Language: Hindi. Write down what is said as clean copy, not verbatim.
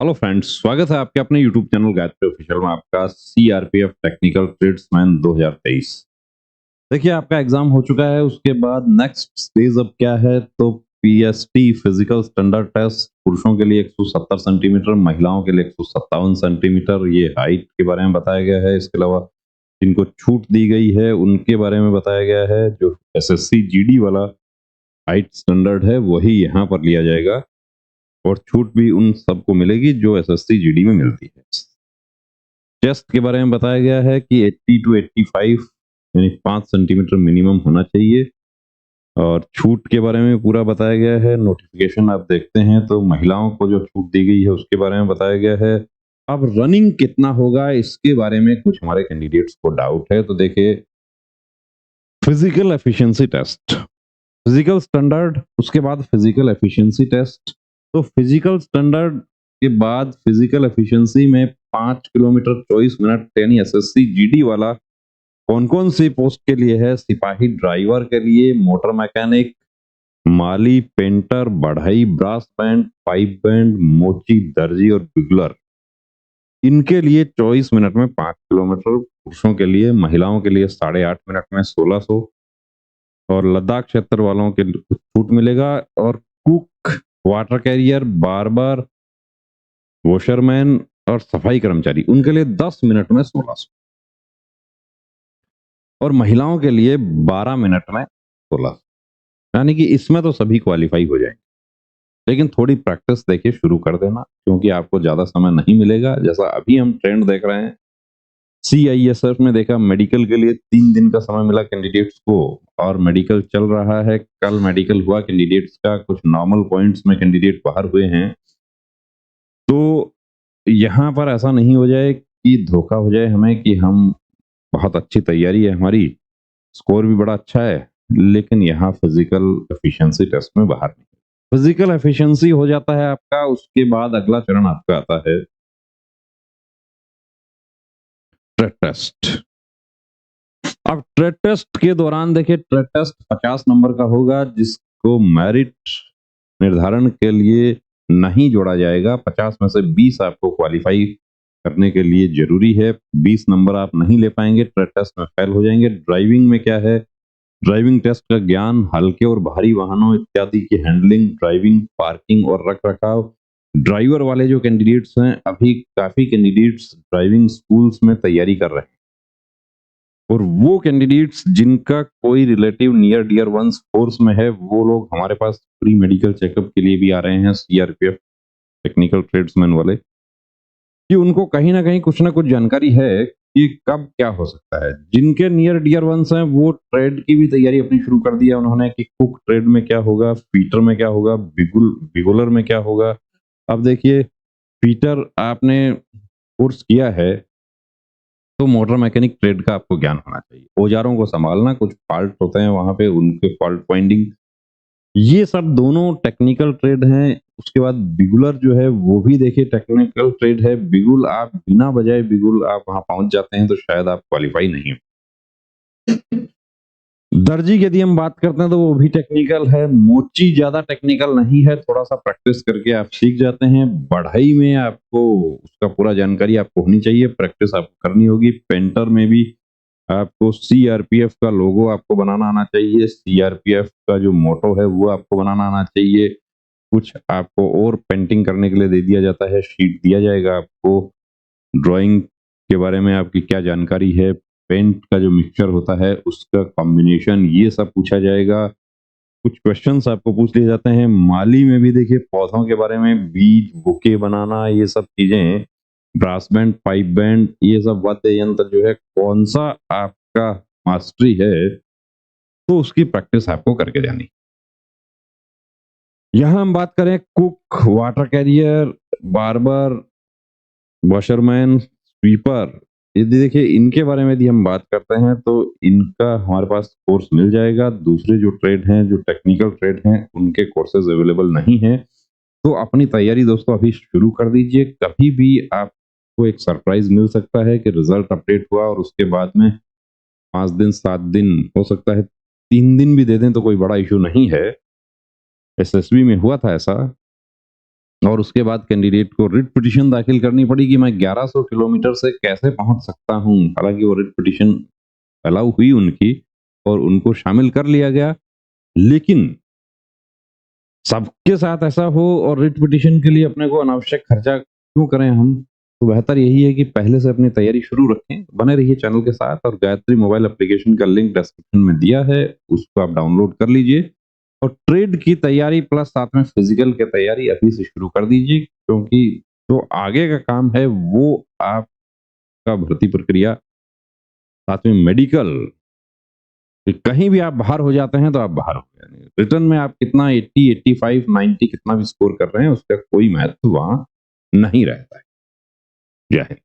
हेलो फ्रेंड्स, स्वागत है आपके अपने यूट्यूब चैनल गायत्री ऑफिशियल में आपका सीआरपीएफ टेक्निकल ट्रेड्समैन 2023। देखिए, आपका एग्जाम हो चुका है। उसके बाद नेक्स्ट स्टेज अब क्या है, तो पीएसटी फिजिकल स्टैंडर्ड टेस्ट पुरुषों के लिए 170 सेंटीमीटर, महिलाओं के लिए 157 सेंटीमीटर, ये हाइट के बारे में बताया गया है। इसके अलावा जिनको छूट दी गई है उनके बारे में बताया गया है। जो एसएससी जीडी वाला हाइट स्टैंडर्ड है वही यहाँ पर लिया जाएगा और छूट भी उन सबको मिलेगी जो एसएससी जीडी में मिलती है। चेस्ट के बारे में बताया गया है कि 80 टू 85 यानी 5 सेंटीमीटर मिनिमम होना चाहिए। और छूट के बारे में पूरा बताया गया है। नोटिफिकेशन आप देखते हैं तो महिलाओं को जो छूट दी गई है उसके बारे में बताया गया है। अब रनिंग कितना होगा इसके बारे में कुछ हमारे कैंडिडेट्स को डाउट है। तो देखिए, physical efficiency test, physical standard, उसके बाद फिजिकल एफिशिएंसी टेस्ट। तो फिजिकल स्टैंडर्ड के बाद फिजिकल एफिशिएंसी में 5 किलोमीटर 24 मिनट यानी एसएससी जीडी वाला कौन कौन सी पोस्ट के लिए है? सिपाही ड्राइवर के लिए, मोटर मैकेनिक, माली, पेंटर, बढ़ई, ब्रास बैंड, पाइप बैंड, मोची, दर्जी और बिगलर। इनके लिए 24 मिनट में 5 किलोमीटर पुरुषों के लिए, महिलाओं के लिए 8.5 मिनट में 1600 और लद्दाख क्षेत्र वालों के लिए छूट मिलेगा। और cook, water career, barber, washerman और सफाई कर्मचारी उनके लिए 10 मिनट में 1600 और महिलाओं के लिए 12 मिनट में 1600। यानी कि इसमें तो सभी क्वालिफाई हो जाएंगे। लेकिन थोड़ी प्रैक्टिस देखिए शुरू कर देना, क्योंकि आपको ज्यादा समय नहीं मिलेगा। जैसा अभी हम ट्रेंड देख रहे हैं, सीआईएसएफ में देखा, मेडिकल के लिए 3 दिन का समय मिला कैंडिडेट्स को और मेडिकल चल रहा है। कल मेडिकल हुआ कैंडिडेट्स का, कुछ नॉर्मल पॉइंट्स में कैंडिडेट बाहर हुए हैं। तो यहाँ पर ऐसा नहीं हो जाए कि धोखा हो जाए हमें कि हम बहुत अच्छी तैयारी है हमारी, स्कोर भी बड़ा अच्छा है, लेकिन यहाँ फिजिकल एफिशिएंसी टेस्ट में बाहर नहीं। फिजिकल एफिशिएंसी हो जाता है आपका, उसके बाद अगला चरण आपका आता है ट्रेड टेस्ट। अब ट्रेड टेस्ट के दौरान देखिए, ट्रेड टेस्ट 50 नंबर का होगा, जिसको मेरिट निर्धारण के लिए नहीं जोड़ा जाएगा। 50 में से 20 आपको क्वालिफाई करने के लिए जरूरी है। 20 नंबर आप नहीं ले पाएंगे, ट्रेड टेस्ट में फेल हो जाएंगे। ड्राइविंग में क्या है, ड्राइविंग टेस्ट का ज्ञान, हल्के और भारी वाहनों इत्यादि की हैंडलिंग, ड्राइविंग, पार्किंग और रख रखाव। ड्राइवर वाले जो कैंडिडेट्स हैं, अभी काफी कैंडिडेट्स ड्राइविंग स्कूल्स में तैयारी कर रहे हैं और वो कैंडिडेट्स जिनका कोई relative near dear once force में है, वो लोग हमारे पास प्री मेडिकल चेकअप के लिए भी आ रहे हैं, सीआरपीएफ टेक्निकल ट्रेड्समैन वाले, कि उनको कहीं ना कहीं कुछ ना कुछ जानकारी है कि कब क्या हो सकता है। जिनके नियर डियर वंस हैं वो ट्रेड की भी तैयारी अपनी शुरू कर दी है उन्होंने, कि कुक ट्रेड में क्या होगा, फीटर में क्या होगा, बिगुलर में क्या होगा। अब देखिए, फीटर आपने कोर्स किया है तो मोटर मैकेनिक ट्रेड का आपको ज्ञान होना चाहिए। औजारों को संभालना, कुछ फॉल्ट होते हैं वहां पे, उनके फॉल्ट फाइंडिंग, ये सब दोनों टेक्निकल ट्रेड हैं। उसके बाद बिगुलर जो है वो भी देखिए टेक्निकल ट्रेड है। बिगुल आप बिना बजाय बिगुल आप वहां पहुंच जाते हैं तो शायद आप क्वालिफाई नहीं हो। दर्जी की यदि हम बात करते हैं तो वो भी टेक्निकल है। मोची ज्यादा टेक्निकल नहीं है, थोड़ा सा प्रैक्टिस करके आप सीख जाते हैं। बढ़ई में आपको उसका पूरा जानकारी आपको होनी चाहिए, प्रैक्टिस आपको करनी होगी। पेंटर में भी आपको सीआरपीएफ का लोगो आपको बनाना आना चाहिए, सीआरपीएफ का जो मोटो है वो आपको बनाना आना चाहिए। कुछ आपको और पेंटिंग करने के लिए दे दिया जाता है, शीट दिया जाएगा आपको। ड्राइंग के बारे में आपकी क्या जानकारी है, पेंट का जो मिक्सचर होता है उसका कॉम्बिनेशन, ये सब पूछा जाएगा। कुछ क्वेश्चंस आपको पूछ लिए जाते हैं। माली में भी देखिए, पौधों के बारे में, बीज बुके बनाना, ये सब चीजें, ब्रास बैंड, पाइप बैंड, ये सब वाद्य यंत्र जो है, कौन सा आपका मास्टरी है तो उसकी प्रैक्टिस आपको करके जानी। यहाँ हम बात करें cook, water career, barber, washerman, sweeper, यदि देखिए इनके बारे में यदि हम बात करते हैं तो इनका हमारे पास कोर्स मिल जाएगा। दूसरे जो ट्रेड हैं, जो टेक्निकल ट्रेड हैं, उनके कोर्सेज अवेलेबल नहीं हैं। तो अपनी तैयारी दोस्तों अभी शुरू कर दीजिए। कभी भी आपको एक सरप्राइज मिल सकता है कि रिजल्ट अपडेट हुआ और उसके बाद में 5 दिन 7 दिन, हो सकता है 3 दिन भी दे दें तो कोई बड़ा इशू नहीं है। एसएसबी में हुआ था ऐसा। और उसके बाद कैंडिडेट को रिट पिटीशन दाखिल करनी पड़ी कि मैं 1100 किलोमीटर से कैसे पहुंच सकता हूं। हालांकि वो रिट पिटीशन अलाउ हुई उनकी और उनको शामिल कर लिया गया, लेकिन सबके साथ ऐसा हो और रिट पिटीशन के लिए अपने को अनावश्यक खर्चा क्यों करें हम? तो बेहतर यही है कि पहले से अपनी तैयारी शुरू रखें। बने रहिए चैनल के साथ और गायत्री मोबाइल एप्लीकेशन का लिंक डिस्क्रिप्शन में दिया है, उसको आप डाउनलोड कर लीजिए और ट्रेड की तैयारी प्लस साथ में फिजिकल की तैयारी अभी से शुरू कर दीजिए, क्योंकि जो आगे का काम है वो आपका भर्ती प्रक्रिया, साथ में मेडिकल, कि कहीं भी आप बाहर हो जाते हैं तो आप बाहर हो गए। रिटर्न में आप कितना 80, 85, 90 कितना भी स्कोर कर रहे हैं उसका कोई महत्व वहां नहीं रहता है। जय हिंद।